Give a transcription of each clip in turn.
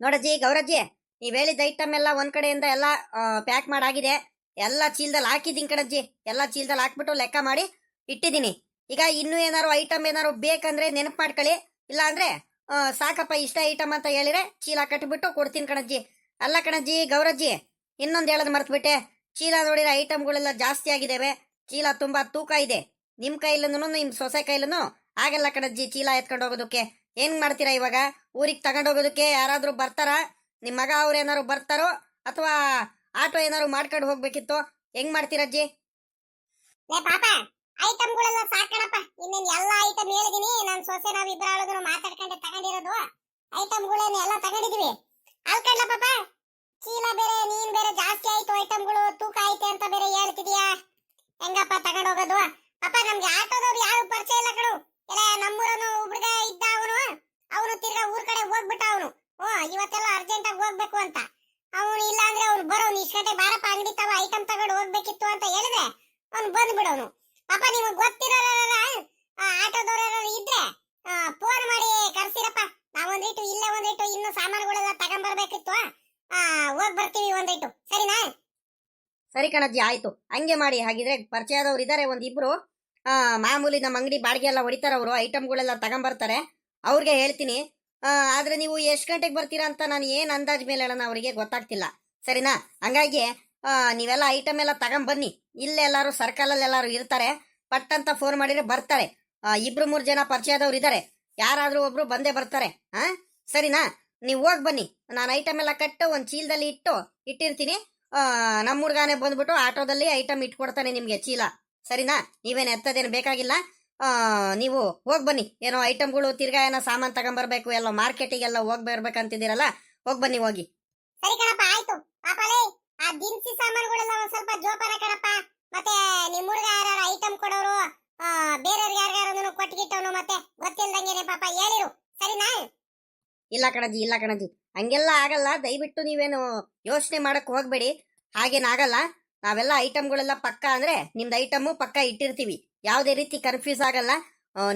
ನೋಡಜ್ಜಿ ಗೌರಜ್ಜಿ, ನೀವ್ ಹೇಳಿದ ಐಟಮ್ ಎಲ್ಲ ಒಂದ್ ಕಡೆಯಿಂದ ಎಲ್ಲ ಪ್ಯಾಕ್ ಮಾಡಾಗಿದೆ. ಎಲ್ಲ ಚೀಲದಲ್ಲಿ ಹಾಕಿದೀನಿ ಕಣಜ್ಜಿ. ಎಲ್ಲ ಚೀಲದಲ್ಲಿ ಹಾಕ್ಬಿಟ್ಟು ಲೆಕ್ಕ ಮಾಡಿ ಇಟ್ಟಿದ್ದೀನಿ. ಈಗ ಇನ್ನೂ ಏನಾರು ಐಟಮ್ ಏನಾರು ಬೇಕಂದ್ರೆ ನೆನಪು ಮಾಡ್ಕೊಳ್ಳಿ. ಇಲ್ಲ ಅಂದ್ರೆ ಸಾಕಪ್ಪ ಇಷ್ಟ ಐಟಮ್ ಅಂತ ಹೇಳಿದ್ರೆ ಚೀಲ ಕಟ್ಬಿಟ್ಟು ಕೊಡ್ತೀನಿ ಕಣಜ್ಜಿ. ಅಲ್ಲ ಕಣಜ್ಜಿ ಗೌರಜ್ಜಿ, ಇನ್ನೊಂದು ಹೇಳೋದು ಮರ್ತ್ಬಿಟ್ಟೆ. ಚೀಲ ನೋಡಿದ್ರೆ ಐಟಮ್ಗಳೆಲ್ಲ ಜಾಸ್ತಿ ಆಗಿದ್ದಾವೆ. ಚೀಲ ತುಂಬಾ ತೂಕ ಇದೆ. ನಿಮ್ ಕೈಲೂ ನಿಮ್ ಸೊಸೆ ಕೈಲೂ ಆಗಲ್ಲ ಕಣಜ್ಜಿ ಚೀಲ ಎತ್ಕೊಂಡು ಹೋಗೋದಕ್ಕೆ. ಏನ್ ಮಾಡ್ತೀರಾ ಇವಾಗ? ಊರಿಗೆ ತಗೊಂಡೋಗೋದಕ್ಕೆ ಯಾರಾದ್ರೂ ಬರ್ತಾರಾ? ನಿಮ್ ಮಗ ಅವ್ರು ಏನಾರು ಬರ್ತಾರೋ ಅಥವಾ ಆಟೋ ಏನಾರು ಮಾಡ್ಕೊಂಡು ಹೋಗ್ಬೇಕಿತ್ತು? ಹೆಂಗ್ ಮಾಡ್ತೀರಜ್ಜಿ? ಲೇ ಪಾಪ, ಐಟಮ್ಗಳೆಲ್ಲ ಸಾಕಣಪ್ಪ. ಇನ್ನೇನ್ ಎಲ್ಲ ಐಟಮ್ ಹೇಳಿದೀನಿ. ನನ್ ಸೊಸೆ ನಾವಿಬ್ಬರಾಳದ್ರು ಮಾತಾಡ್ಕೊಂಡೆ ತಗೊಂಡಿರೋದು. ಐಟಮ್ಗಳನ್ನ ಎಲ್ಲ ತಗೊಂಡಿದೀವಿ. ಅಲ್ಕಂಡ್ಲ ಪಾಪ, ಚೀಲ ಬೇರೆ ನೀನ್ ಬೇರೆ ಜಾಸ್ತಿ ಆಯ್ತು, ಐಟಮ್ಗಳು ತೂಕ ಐತೆ ಅಂತ ಬೇರೆ ಹೇಳ್ತಿದ್ಯಾ. ಹೆಂಗಪ್ಪ ತಗೊಂಡ್ ಹೋಗೋದು? ಪಾಪ ನಮ್ಗೆ ಆಟೋದವ್ರು ಯಾರು ಪರಿಚಯ ಇಲ್ಲ ಕಣು. ಎಲ್ಲ ನಮ್ಮೂರನು ಹುಡುಗ ಇದ್ದ, ಅವನು ತಿರ್ಗಾ ಊರ್ ಕಡೆ ಹೋಗ್ಬಿಟ್ಟ. ಅವನು ಇವತ್ತೆಲ್ಲ ಅರ್ಜೆಂಟ್ ಆಗಿ ಹೋಗ್ಬೇಕು ಅಂತ. ಅವನು ಇಲ್ಲ ಅಂದ್ರೆ ಅವ್ನು ಬರೋನು ಇಷ್ಟ ಗಂಟೆ ಬಾರಪ್ಪ ಅಂಗಡಿ ತವ ಐಟಮ್ ತಗೊಂಡು ಹೋಗ್ಬೇಕಿತ್ತು ಅಂತ ಹೇಳಿದ್ರೆ ಅವ್ನು ಬಂದ್ಬಿಡೋನು. ಪಾಪ ನಿಮಗ್ ಗೊತ್ತಿರೋರ ಆಟೋದವ್ರ ಇದ್ರೆ ಫೋನ್ ಮಾಡಿ ಕರ್ಸಿರಪ್ಪ. ನಾವೊಂದಿಟ್ಟು ಇಲ್ಲೇ ಒಂದಿಟ್ಟು ಇನ್ನು ಸಾಮಾನುಗಳೆಲ್ಲ ತಗೊಂಡ್ಬರ್ಬೇಕಿತ್ತು. ಹೋಗ್ ಬರ್ತೀವಿ ಒಂದಿಟ್ಟು, ಸರಿನಾ? ಸರಿ ಕಣಜ್ಜಿ, ಆಯ್ತು. ಹಂಗೆ ಮಾಡಿ. ಹಾಗಿದ್ರೆ ಪರಿಚಯದವ್ರು ಇದಾರೆ ಒಂದಿಬ್ರು. ಮಾಮೂಲಿ ನಮ್ಮ ಅಂಗಡಿ ಬಾಡಿಗೆ ಎಲ್ಲ ಹೊಡಿತಾರ. ಅವರು ಐಟಮ್ಗಳೆಲ್ಲ ತಗೊಂಬರ್ತಾರೆ. ಅವ್ರಿಗೆ ಹೇಳ್ತೀನಿ. ಆದ್ರೆ ನೀವು ಎಷ್ಟು ಗಂಟೆಗೆ ಬರ್ತೀರಾ ಅಂತ ನಾನು ಏನ್ ಅಂದಾಜ್ ಮೇಲೆ ಹೇಳೋಣ, ಅವರಿಗೆ ಗೊತ್ತಾಗ್ತಿಲ್ಲ. ಸರಿನಾ? ಹಂಗಾಗಿ ನೀವೆಲ್ಲ ಐಟಮ್ ಎಲ್ಲ ತಗೊಂಬನ್ನಿ. ಇಲ್ಲೇ ಎಲ್ಲಾರು ಸರ್ಕಲ್ ಎಲ್ಲಾರು ಇರ್ತಾರೆ. ಪಟ್ ಅಂತ ಫೋನ್ ಮಾಡಿದ್ರೆ ಬರ್ತಾರೆ. 2-3 ಜನ ಪರಿಚಯದವ್ರು ಇದ್ದಾರೆ. ಯಾರಾದ್ರೂ ಒಬ್ರು ಬಂದೇ ಬರ್ತಾರೆ. ಸರಿನಾ? ನೀವು ಹೋಗಿ ಬನ್ನಿ. ನಾನು ಐಟಮ್ ಎಲ್ಲ ಕಟ್ಟು ಒಂದ್ ಚೀಲದಲ್ಲಿ ಇಟ್ಟಿರ್ತೀನಿ. ನಮ್ಮ ಹುಡ್ಗಾನೆ ಬಂದ್ಬಿಟ್ಟು ಆಟೋದಲ್ಲಿ ಐಟಮ್ ಇಟ್ಕೊಡ್ತಾನೆ ನಿಮ್ಗೆ ಚೀಲ. ಸರಿನಾ? ನೀವೇನು ಎತ್ತದೇನು ಬೇಕಾಗಿಲ್ಲ. ನೀವು ಹೋಗಿ ಬನ್ನಿ. ಏನೋ ಐಟಮ್ಗಳು ತಿರ್ಗಾ ಏನೋ ಸಾಮಾನು ತಗೊಂಬರ್ಬೇಕು, ಎಲ್ಲ ಮಾರ್ಕೆಟಿಗೆಲ್ಲ ಹೋಗ್ಬರ್ಬೇಕಂತಿದ್ದೀರಲ್ಲ, ಹೋಗಿ ಬನ್ನಿ ಹೋಗಿ. ಸರಿ ಕಣಪ್ಪ, ಆಯ್ತು. ಪಾಪಲೇ, ಆ ದಿನಸಿ ಸಾಮಾನುಗಳೆಲ್ಲ ಒಂದ್ ಸ್ವಲ್ಪ ಜೋಪಾನ ಕಣಪ್ಪ. ಮತ್ತೆ ನಿಮ್ ಹುಡುಗ ಯಾರು ಐಟಮ್ ಕೊಡೋರು ಬೇರೆಯವ್ರಿಗೆ ಯಾರ್ಯಾರು ಕೊಟ್ಗಿಟ್ಟವನು ಮತ್ತೆ ಗೊತ್ತಿಲ್ದಂಗೆನೆ ಪಾಪ ಹೇಳಿರು, ಸರಿನಾ? ಇಲ್ಲ ಕಣಜ್ಜಿ, ಇಲ್ಲ ಕಣಜ್ಜಿ, ಹಂಗೆಲ್ಲ ಆಗಲ್ಲ. ದಯವಿಟ್ಟು ನೀವೇನು ಯೋಚನೆ ಮಾಡಕ್ ಹೋಗ್ಬೇಡಿ. ಹಾಗೇನಾಗಲ್ಲ. ನಾವೆಲ್ಲ ಐಟಮ್ಗಳೆಲ್ಲ ಪಕ್ಕ ಅಂದ್ರೆ ನಿಮ್ದು ಐಟಮು ಪಕ್ಕ ಇಟ್ಟಿರ್ತೀವಿ. ಯಾವುದೇ ರೀತಿ ಕನ್ಫ್ಯೂಸ್ ಆಗಲ್ಲ.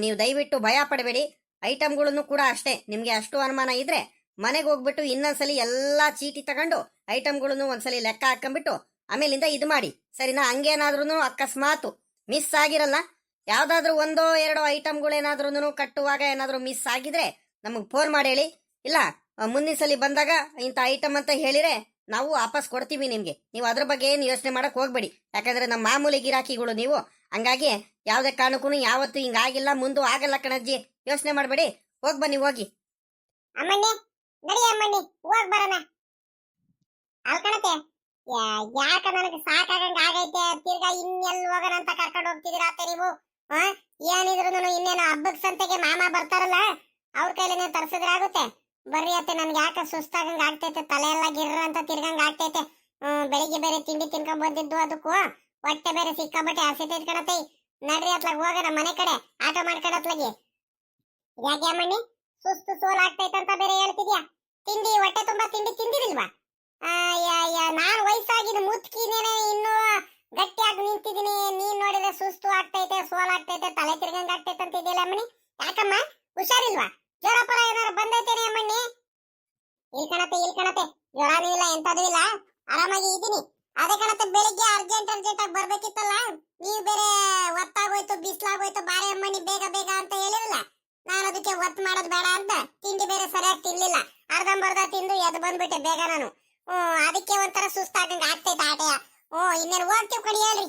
ನೀವು ದಯವಿಟ್ಟು ಭಯ ಪಡಬೇಡಿ. ಐಟಮ್ಗಳನ್ನು ಕೂಡ ಅಷ್ಟೇ. ನಿಮ್ಗೆ ಅಷ್ಟು ಅನುಮಾನ ಇದ್ರೆ ಮನೆಗೆ ಹೋಗ್ಬಿಟ್ಟು ಇನ್ನೊಂದ್ಸಲಿ ಎಲ್ಲಾ ಚೀಟಿ ತಗೊಂಡು ಐಟಮ್ಗಳನ್ನು ಒಂದ್ಸಲಿ ಲೆಕ್ಕ ಹಾಕೊಂಡ್ಬಿಟ್ಟು ಆಮೇಲಿಂದ ಇದು ಮಾಡಿ, ಸರಿನಾ? ಹಂಗೇನಾದ್ರೂ ಅಕಸ್ಮಾತ್ ಮಿಸ್ ಆಗಿರಲ್ಲ. ಯಾವ್ದಾದ್ರು 1-2 ಐಟಮ್ಗಳೇನಾದ್ರೂ ಕಟ್ಟುವಾಗ ಏನಾದ್ರೂ ಮಿಸ್ ಆಗಿದ್ರೆ ನಮಗ್ ಫೋನ್ ಮಾಡಿ ಹೇಳಿ. ಇಲ್ಲ ಮುಂದಿನ ಸಲ ಬಂದಾಗ ಇಂಥ ಐಟಮ್ ಅಂತ ಹೇಳಿದ್ರೆ ನಾವು ವಾಪಸ್ ಕೊಡ್ತೀವಿ ನಿಮ್ಗೆ. ನೀವು ಅದ್ರ ಬಗ್ಗೆ ಏನು ಯೋಚನೆ ಮಾಡಕ್ ಹೋಗ್ಬೇಡಿ. ಯಾಕಂದ್ರೆ ನಮ್ಮ ಮಾಮೂಲಿ ಗಿರಾಕಿಗಳು ನೀವು. ಹಂಗಾಗಿ ಯಾವ್ದೇ ಕಾರಣಕ್ಕೂ ಯಾವತ್ತು ಹಿಂಗಾಗಿಲ್ಲ, ಮುಂದೂ ಆಗಲ್ಲ ಕಣಜ್ಜಿ. ಯೋಚನೆ ಮಾಡ್ಬೇಡಿ. ಹೋಗ್ ಬನ್ನಿ ಹೋಗಿ. ಅಮ್ಮಣ್ಣೆ, ನಡಿ ಅಮ್ಮಣ್ಣೆ, ಹೋಗ್ ಬರೋಣ. ಅಲ್ಕಣತೆ, ಯಾಕ ನನಗೆ ಸಾಕಾಗಂಗ ಆಗೈತೆ. ತಿರ್ಗಾ ಇನ್ನೆಲ್ಲಿ ಹೋಗೋಣ ಅಂತ ಕರ್ಕೊಂಡು ಹೋಗ್ತಿದ್ದೀರಾ ಅತ್ತೆ ನೀವು? ಏನಿದ್ರು ಇನ್ನೇನು ಹಬ್ಬದ ಸಂತೆಗೆ ಮಾಮ ಬರ್ತಾರಲ್ಲ, ಅವ್ರ ಕೈಲೇನೆ ತರ್ಸಿದ್ರಾಗುತ್ತೆ. ಬರ್ರಿ ಅತ್ತೆ, ನನ್ಗೆ ಯಾಕೆ ಸುಸ್ತಾಗಂಗ ಆಗ್ತೈತೆ. ತಲೆ ಎಲ್ಲ ಗಿರ್ರ ಅಂತ ತಿರ್ಗಂಗ ಆಗ್ತೈತೆ. ಬೆಳಿಗ್ಗೆ ಬೇರೆ ತಿಂಡಿ ತಿನ್ಕೊಂಡ್ ಬಂದಿದ್ದು, ಅದಕ್ಕೂ ಹೊಟ್ಟೆ ಬೇರೆ ಸಿಕ್ಕಾಬಟ್ಟೆ ಹಸಿತೈತ್ ಕಣತೆ. ನಡ್ರಿ ಅತ್ಲಾಗ ಹೋಗೋಣ ಮನೆ ಕಡೆ, ಆಟೋ ಮಾಡ್ಕೊಂಡತ್ಲಾಗಿ. ಯಾಕೆ ಅಮ್ಮಣ್ಣಿ, ಸುಸ್ತು ಸೋಲಾಗ್ತೈತಂತ ಬೇರೆ ಹೇಳ್ತಿದ್ಯಾ? ತಿಂಡಿ ಹೊಟ್ಟೆ ತುಂಬಾ ತಿಂಡಿ ತಿಂದಿರಿಲ್ವಾ? ನಾನ್ ವಯಸ್ಸಾಗಿನ ಮುತ್ಕಿನೇನೆ ಇನ್ನೂ ಗಟ್ಟಿಯಾಗಿ ನಿಂತಿದ್ದೀನಿ. ನೀನ್ ನೋಡಿದ್ರೆ ಸುಸ್ತು ಆಗ್ತೈತೆ, ಸೋಲಾಗ್ತೈತೆ, ತಲೆ ತಿರ್ಗಂಗ ಆಗ್ತೈತೆ ಅಂತ ಇದೆಯಲ್ಲ ಅಮ್ಮಣ್ಣಿ. ಯಾಕಮ್ಮ, ಹುಷಾರಿಲ್ವಾ? ಜ್ವರ ಪರ ಏನಾರು ಬಂದೈತೇನೆ ಅಮ್ಮಣ್ಣಿ? ಇಲ್ಕಣತೆ ಜ್ವರನೂ ಇಲ್ಲ, ಎಂತದೂ ಇಲ್ಲ, ಆರಾಮಾಗಿ ಇದ್ದೀನಿ. ಅದೇ ಕಣತೆ, ಬೆಳಿಗ್ಗೆ ಅರ್ಜೆಂಟ್ ಆಗಿ ಬರ್ಬೇಕಿತ್ತಲ್ಲ. ನೀವು ಬೇರೆ ಒತ್ತಾಗೋಯ್ತು, ಬಿಸ್ಲಾಗೋಯ್ತು, ಬಾರೆ ಅಮ್ಮಣ್ಣಿ ಬೇಗ ಬೇಗ ಅಂತ ಹೇಳಿರಲ್ಲ. ನಾನು ಅದಕ್ಕೆ ಒತ್ತು ಮಾಡೋದು ಬೇಡ ಅಂತ ತಿಂಡಿ ಬೇರೆ ಸರಿಯಾಗಿ ತಿನ್ಲಿಲ್ಲ. ಅರ್ಧಂಬರ್ಧ ತಿಂದು ಎದ್ದು ಬಂದ್ಬಿಟ್ಟೆ ಬೇಗ ನಾನು. ಅದಕ್ಕೆ ಒಂಥರ ಸುಸ್ತಾಗಂಗ ಆಗ್ತೈತೆ ಆಟೆಯ. ಇನ್ನೇನು ಹೋಗ್ತೀವಿ ಕಣಿ, ಹೇಳ್ರಿ.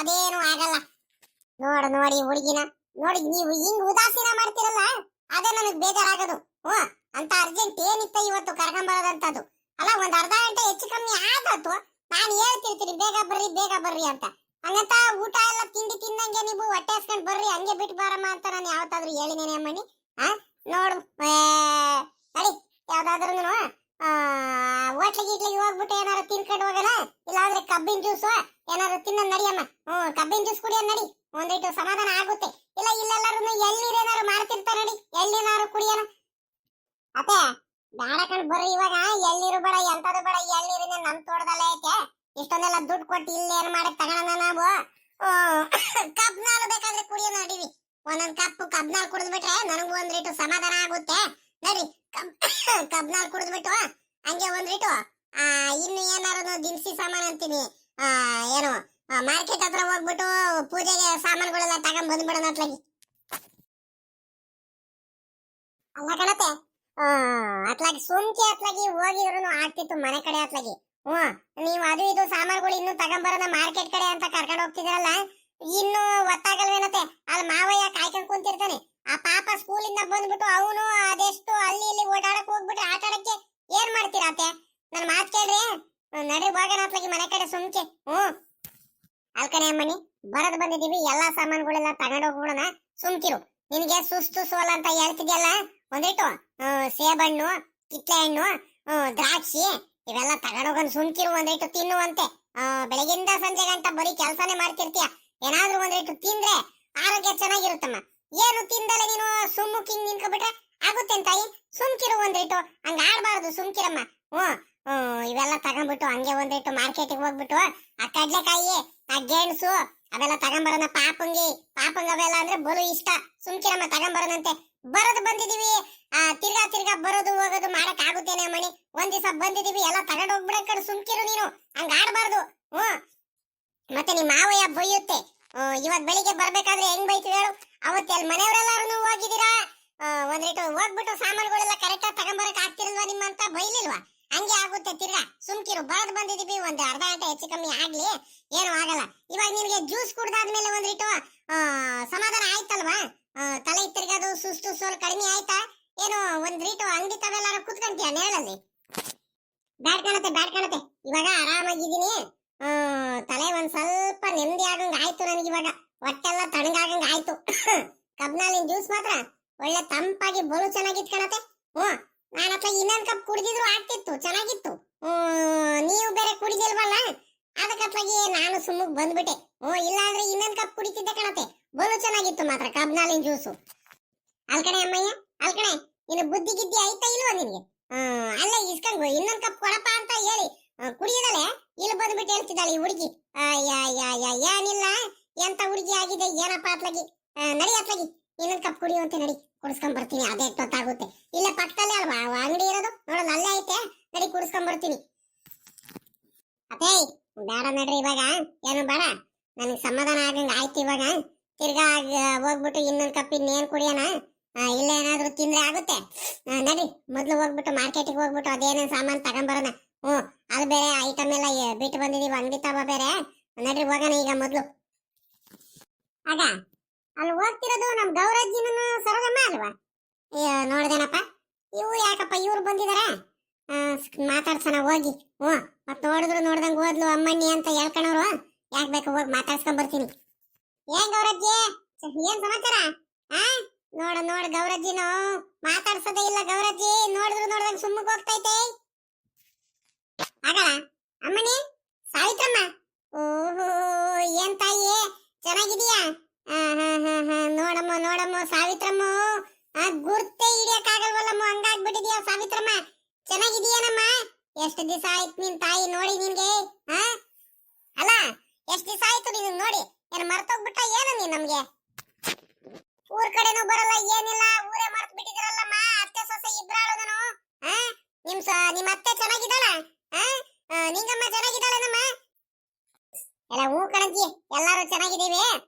ಅದೇನು ಆಗಲ್ಲ. ನೋಡಿ ಹುಡುಗಿನ ನೋಡಿ, ನೀವು ಹಿಂಗ್ ಉದಾಸೀನ ಮಾಡ್ತಿರಲ್ಲ, ಅದೇ ನನಗ್ ಬೇಜಾರಾಗದು. ಅಂತ ಅರ್ಜೆಂಟ್ ಏನಿತ್ತ ಇವತ್ತು ಕರ್ಕೊಂಬರೋದಂತದ್ದು ಅಲ್ಲ. ಒಂದ್ ಅರ್ಧ ಗಂಟೆ ಹೆಚ್ಚು ಕಮ್ಮಿ ಆದತ್ತು. ನಾನು ಹೇಳ್ತಿರ್ತೀನಿ ಬೇಗ ಬರ್ರಿ ಅಂತ. ಹಂಗಂತ ಊಟ ಎಲ್ಲ ತಿಂಡಿ ತಿಂದಂಗೆ ನೀವು ಹೊಟ್ಟೆ ಹಸ್ಕೊಂಡ್ ಬರ್ರಿ, ಹಂಗೆ ಬಿಟ್ಟು ಬಾರಮ್ಮ ಅಂತ ನಾನು ಯಾವತ್ತಾದ್ರೂ ಹೇಳಿನೇನೆ ಅಮ್ಮಣ್ಣಿ? ನೋಡು, ನಡಿ ಯಾವ್ದಾದ್ರು ಹೋಟ್ಲಿಗೆ ಹೋಗ್ಬಿಟ್ಟು ಏನಾರು ತಿನ್ಕೊಂಡು ಹೋಗೋಣ. ಇಲ್ಲಾಂದ್ರೆ ಕಬ್ಬಿನ ಜ್ಯೂಸು ಏನಾದ್ರು ತಿನ್ನ ನಡಿಯಮ್ಮ. ಕಬ್ಬಿನ ಜ್ಯೂಸ್ ಕುಡಿಯೋಣ ನಡಿ, ಒಂದಿಟ್ಟು ಸಮಾಧಾನ ಆಗುತ್ತೆ. ಇಲ್ಲ ಇಲ್ಲೆಲ್ಲಾರು ಎಳ್ನೀರ್ ಏನಾರು ಮಾಡ್ತಿರ್ತಾರೆ, ನಡಿ ಎಳ್ನೀರಾರು ಕುಡಿಯೋಣ. ಅತ್ತೆ ಬೇಡ ಕಣ್ ಬರ್ರಿ. ಇವಾಗ ಎಳ್ನೀರು ಬೇಡ, ಎಂತದು ಬೇಡ. ಎಳ್ನೀರಿನ ನಮ್ ತೋಟದಲ್ಲೇ ಐತೆ. ಇಷ್ಟೊಂದೆಲ್ಲ ದುಡ್ಡು ಕೊಟ್ಟು ಇಲ್ಲಿ ಏನ್ ಮಾಡಕ್ ತಗೋಣ ನಾವು? ಕಬ್ನಾಲು ಬೇಕಾದ್ರೆ ಕುಡಿಯೋಣ ನಡಿವಿ. ಒಂದೊಂದ್ ಕಪ್ ಕಬ್ನಾಲ್ ಕುಡಿದ್ಬಿಟ್ರೆ ನನಗೂ ಒಂದ್ ರೀಟು ಸಮಾಧಾನ ಆಗುತ್ತೆ. ನಡ್ರಿ ಕಬ್ನಾಲ್ ಕುಡಿದ್ಬಿಟ್ಟು ಹಂಗೆ ಒಂದ್ರಿಟ್ಟು ಇನ್ನು ಏನಾರು ದಿನಸಿ ಸಾಮಾನು ಅಂತೀನಿ ಏನು ಮಾರ್ಕೆಟ್ ಹತ್ರ ಹೋಗ್ಬಿಟ್ಟು ಪೂಜೆಗೆ ಸಾಮಾನುಗಳೆಲ್ಲ ತಗೊಂಡ್ ಬಂದ್ಬಿಡೋಣ ಅತ್ಲಾಗಿ. ಅಲ್ಲ ಕಣತೆ ಅತ್ಲಾಗಿ ಸುಮ್ಕೆ ಅತ್ಲಾಗಿ ಹೋಗಿದ್ರು ಆಗ್ತಿತ್ತು ಮನೆ ಕಡೆ ಅತ್ಲಾಗಿ. ನೀವು ಅದು ಇದು ಸಾಮಾನುಗಳು ಇನ್ನು ತಗೊಂಬರೋಣ ಮಾರ್ಕೆಟ್ ಕಡೆ ಅಂತ ಕರ್ಕೊಂಡು ಹೋಗ್ತಿದ್ರಲ್ಲ, ಇನ್ನು ಒತ್ತಾಗಲ್ವೇನತೆ ಅಲ್ಲಿ ಮಾವಯ್ಯ ಕಾಯ್ಕೊಂಡ್ ಕುಂತಿರ್ತಾನೆ. ಆ ಪಾಪ ಸ್ಕೂಲಿಂದ ಬಂದ್ಬಿಟ್ಟು ಅವನು ಅದೆಷ್ಟು ಅಲ್ಲಿ ಇಲ್ಲಿ ಓಡಾಡಕ್ ಹೋಗ್ಬಿಟ್ರೆ ಆಟ ಆಡಕ್ಕೆ ಏನ್ ಮಾಡ್ತೀರಾತೆ? ನನ್ ಮಾತ್ ಕೇಳ್ರಿ, ನಡ್ರಿ ಹೋಗೋಣ ಅತ್ಲಾಗಿ ಮನೆ ಕಡೆ ಸುಮ್ಕೆ. ಅಲ್ಕಣೆ ಅಮ್ಮನಿ ಬರದ್ ಬಂದಿದೀವಿ, ಎಲ್ಲಾ ಸಾಮಾನುಗಳೆಲ್ಲ ತಗೊಂಡ್ ಹೋಗ್ಬಿಡೋಣ, ಸುಮ್ಕಿರು. ನಿನ್ಗೆ ಸುಸ್ತು ಸೋಲ ಅಂತ ಹೇಳ್ತಿದ್ಯಲ್ಲ, ಒಂದಿಟ್ಟು ಸೇಬಣ್ಣು, ಕಿತ್ಲೆ ಹಣ್ಣು, ದ್ರಾಕ್ಷಿ ಇವೆಲ್ಲ ತಗೊಂಡೋಗೋಣ, ಸುಮ್ಕಿರು. ಒಂದಿಟ್ಟು ತಿನ್ನುವಂತೆ. ಬೆಳಗಿಂದ ಸಂಜೆ ಗಂಟ ಬರೀ ಕೆಲಸನೇ ಮಾಡ್ತಿರ್ತೀಯ, ಏನಾದ್ರೂ ಒಂದಿಟ್ಟು ತಿಂದ್ರೆ ಆರೋಗ್ಯ ಚೆನ್ನಾಗಿರುತ್ತಮ್ಮ. ಏನು ತಿಂದಲೆ ನೀನು ಸುಮ್ಮುಕಿಂಗ್ ನಿಂತ್ಕೊಬಿಟ್ರೆ ಆಗುತ್ತೆ ತಾಯಿ, ಸುಮ್ಕಿರು. ಒಂದಿಟ್ಟು ಹಂಗ ಆಡ್ಬಾರ್ದು, ಸುಮ್ಕಿರಮ್ಮ. ಇವೆಲ್ಲ ತಗೊಂಡ್ಬಿಟ್ಟು ಹಂಗೆ ಒಂದಿಟ್ಟು ಮಾರ್ಕೆಟಿಗೆ ಹೋಗ್ಬಿಟ್ಟು ಆ ಕಡ್ಲೆಕಾಯಿ, ಆ ಗೆಣಸು ಅವೆಲ್ಲ ತಗೊಂಬರೋಣ. ಪಾಪಂಗ ಅವೆಲ್ಲ ಅಂದ್ರೆ ಬಲು ಇಷ್ಟ. ಸುಮ್ಕಿರಮ್ಮ, ತಗೊಂಬರೋಣಂತೆ. ಬರೋದು ಬಂದಿದೀವಿ, ತಿರ್ಗಾ ತಿರ್ಗಾ ಬರೋದು ಹೋಗೋದು ಮಾಡಕ್ ಆಗುತ್ತೇನೆ ಮಣಿ? ಒಂದ್ ದಿವಸ ಬಂದಿದೀವಿ, ಎಲ್ಲ ತಗೊಂಡ್ ಹೋಗ್ಬಿಡಕ್ ಕಡೆ, ಸುಮ್ಕಿರು ನೀನು, ಹಂಗ ಆಡ್ಬಾರ್ದು. ಮತ್ತೆ ನಿಮ್ ಮಾವಯ್ಯ ಬೈಯುತ್ತೆ. ಇವತ್ ಬೆಳಿಗ್ಗೆ ಬರ್ಬೇಕಾದ್ರೆ ಹೆಂಗ್ ಬೈತೀವಿ ಹೇಳು? ಅವತ್ತೆ ಅಲ್ಲಿ ಮನೆಯವರೆಲ್ಲಾರು ಹೋಗಿದ್ದೀರಾ, ಒಂದಿಟ್ಟು ಹೋಗ್ಬಿಟ್ಟು ಸಾಮಾನುಗಳೆಲ್ಲ ಕರೆಕ್ಟ್ ಆಗಿ ತಗೊಂಬರಕ್ ಆಗ್ತಿರಲ್ವಾ ನಿಮ್ಮ ಅಂತ ಬೈಲಿಲ್ವಾ? ಹಂಗೆ ಆಗುತ್ತೆ ತಿರ್ಗಾ, ಸುಮ್ಕಿರು. ಬರದ್ ಬಂದಿದೀವಿ, ಒಂದ್ ಅರ್ಧ ಗಂಟೆ ಹೆಚ್ಚು ಕಮ್ಮಿ ಆಗ್ಲಿ, ಏನು ಆಗಲ್ಲ. ಇವಾಗ ನಿನ್ಗೆ ಜ್ಯೂಸ್ ಕುಡ್ದಾದ್ಮೇಲೆ ಒಂದಿಟ್ಟು ಸಮಾಧಾನ ಆಯ್ತಲ್ವಾ? ತಲೆ ತಿರ್ಗದು ಸುಸ್ತು ಸೋಲ್ ಕಡಿಮೆ ಆಯ್ತಾ ಏನು? ಒಂದ್ರೀಟು ಅಂಗಡಿ ತವೆಲ್ಲಾರು ಕುತ್ಕೊಂತೀಯ ನೇಳಲ್ಲಿ? ಬ್ಯಾಡ್ ಕಾಣತೆ. ಇವಾಗ ಆರಾಮಾಗಿದ್ದೀನಿ. ತಲೆ ಒಂದ್ ಸ್ವಲ್ಪ ನೆಮ್ಮದಿ ಆಗಂಗ ಆಯ್ತು ನನಗೆ. ಇವಾಗ ಹೊಟ್ಟೆಲ್ಲ ತಣ್ಣಗಾಗಂಗ ಆಯ್ತು. ಕಬ್ನಾಲಿನ ಜ್ಯೂಸ್ ಮಾತ್ರ ಒಳ್ಳೆ ತಂಪಾಗಿ ಬಲು ಚೆನ್ನಾಗಿತ್ತು ಕಣತೆ. ನಾನು ಹತ್ರ ಇನ್ನೊಂದ್ ಕಪ್ ಕುಡಿದಿದ್ರು ಆಗ್ತಿತ್ತು, ಚೆನ್ನಾಗಿತ್ತು. ನೀವು ಬೇರೆ ಕುಡಿದಿಲ್ವಲ್ಲ, ಅದಕ್ಕತ್ಲಾಗಿ ನಾನು ಸುಮ್ಮಗ್ ಬಂದ್ಬಿಟ್ಟೆ. ಇಲ್ಲಾಂದ್ರೆ ಇನ್ನೊಂದ್ ಕಪ್ ಕುಡಿತಿದ್ದೆ ಕಣತೆ, ಬಲು ಚೆನ್ನಾಗಿತ್ತು ಮಾತ್ರ ಕಬ್ನಾಲಿನ ಜ್ಯೂಸು. ಅಲ್ಕಣೆ ಅಮ್ಮಯ್ಯ, ಅಲ್ಕಣೆ, ಇನ್ನು ಬುದ್ಧಿ ಗಿದ್ದಿ ಆಯ್ತಾ ಇಲ್ವಾ ನಿನ್ಗೆ? ಅಲ್ಲೇ ಇಸ್ಕಂಗು ಇನ್ನೊಂದ್ ಕಪ್ ಕೊಡಪ್ಪ ಅಂತ ಹೇಳಿ ಕುಡಿಯದಲೆ ಇಲ್ಲಿ ಬಂದ್ಬಿಟ್ಟು ಹೇಳ್ತಿದ್ದಾಳೆ ಈ ಹುಡುಗಿ. ಏನಿಲ್ಲ, ಎಂತ ಹುಡುಗಿ ಆಗಿದೆ ಏನಪ್ಪ ಅತ್ಲಾಗಿ. ನಡಿ ಅತ್ಲಾಗಿ, ಇನ್ನೊಂದ್ ಕಪ್ ಕುಡಿಯುವಂತೆ ನಡಿ, ಕುಡಿಸ್ಕೊಂಡ್ ಬರ್ತೀನಿ. ಅದೇ ಎಷ್ಟೊತ್ತಾಗುತ್ತೆ, ಇಲ್ಲ ಪಕ್ಕದಲ್ಲೇ ಅಲ್ವಾ ಅಂಗಡಿ ಇರೋದು, ನೋಡೋಣ ಅಲ್ಲೇ ಐತೆ, ನಡಿ ಕುಡಿಸ್ಕೊಂಡ್ ಬರ್ತೀನಿ. ಅತ್ತೇ ಬೇಡ ನಡ್ರಿ, ಇವಾಗ ಏನು ಬೇಡ, ನನಗೆ ಸಮಾಧಾನ ಆಗಂಗ ಆಯ್ತು. ಇವಾಗ ತಿರ್ಗಾ ಹೋಗ್ಬಿಟ್ಟು ಇನ್ನೊಂದ್ ಕಪ್ ಇನ್ನೇನ್ ಕುಡಿಯೋಣ? ಇಲ್ಲ ಏನಾದ್ರು ತಿಂದ್ರೆ ಆಗುತ್ತೆ. ನಡಿ ಮೊದ್ಲು ಹೋಗ್ಬಿಟ್ಟು ಮಾರ್ಕೆಟಿಗೆ ಹೋಗ್ಬಿಟ್ಟು ಅದೇನೇನ್ ಸಾಮಾನು ತಗೊಂಬರೋಣ. ಅದು ಬೇರೆ ಐಟಮ್ ಎಲ್ಲ ಬಿಟ್ಟು ಬಂದಿದೀವಿ, ಅಂಗಡಿ ತವ ಬೇರೆ. ನಡ್ರಿ ಹೋಗೋಣ ಈಗ ಮೊದ್ಲು. ಆಗ ಅಲ್ಲಿ ಹೋಗ್ತಿರೋದು ನಮ್ ಗೌರಜ್ಜಿನ ಸರೋದಮ್ಮ ಅಲ್ವಾ? ನೋಡ್ದೇನಪ್ಪ, ಇವ್ರು ಯಾಕಪ್ಪ ಇವ್ರು ಬಂದಿದಾರ? ಮಾತಾಡ್ಸೋಣ ಹೋಗಿ. ಮತ್ ನೋಡ್ದಂಗ್ ಹೋದ್ಲು ಅಮ್ಮಣ್ಣಿ ಅಂತ ಹೇಳ್ಕೊಂಡವ್ರು. ಯಾಕೆ ಬೇಕು, ಹೋಗಿ ಮಾತಾಡ್ಸ್ಕೊಂಡ್ ಬರ್ತೀನಿ. ಏನ್ ಗೌರಜ್ಜಿ, ಏನ್ ಸಮಾಚಾರ? ನೋಡ ಗೌರಜ್ಜಿನು ಮಾತಾಡ್ಸೋದೇ ಇಲ್ಲ. ಗೌರಜ್ಜಿ ನೋಡ್ದಂಗ್ ಸುಮ್ಮಗ್ ಹೋಗ್ತೈತೆ. ಆಗಲ್ಲ ಅಮ್ಮನಿ, ಸಾವಿತ್ರಮ್ಮ, ಓಹೋ ಏನ್ ತಾಯಿ ಚೆನ್ನಾಗಿದೀಯಾ? ನೋಡಮ್ಮ ಸಾವಿತ್ರಮ್ಮ, ಗುರ್ತೇ ಹಿಡಿಯಕ್ಕಾಗಲ್ವಲ್ಲಮ್ಮ, ಹಂಗಾಗ್ಬಿಟ್ಟಿದ್ಯಾ ಸಾವಿತ್ರಮ್ಮ. ಚೆನ್ನಾಗಿದೀಯನಮ್ಮ? ಎಷ್ಟು ದಿವಸ ಆಯ್ತು ನಿನ್ ತಾಯಿ ನೋಡಿ ನಿನ್ಗೆ? ಅಲ್ಲ ಎಷ್ಟ್ ದಿವಸ ಆಯ್ತು ನೀನ್ ನೋಡಿ? ಏನ್ ಮರ್ತೋಗ್ಬಿಟ್ಟ ಏನು ನೀನ್ ನಮ್ಗೆ? ಊರ್ ಕಡೆನೂ ಬರಲ್ಲ ಏನಿಲ್ಲ, ಊರೇ ಮರ್ತ್ ಬಿಟ್ಟಿದ್ರಲ್ಲಮ್ಮ ಅತ್ತೆ ಸೊಸೆ ಇಬ್ರಾಳದನು. ನಿಮ್ ಅತ್ತೆ ಚೆನ್ನಾಗಿದ್ದಾಳ? ನಿಂಗಮ್ಮ ಚೆನ್ನಾಗಿದ್ದಾಳನಮ್ಮ? ಎಲ್ಲ ಹೂ ಕಣಜ್ಜಿ, ಎಲ್ಲಾರು ಚೆನ್ನಾಗಿದ್ದೀವಿ,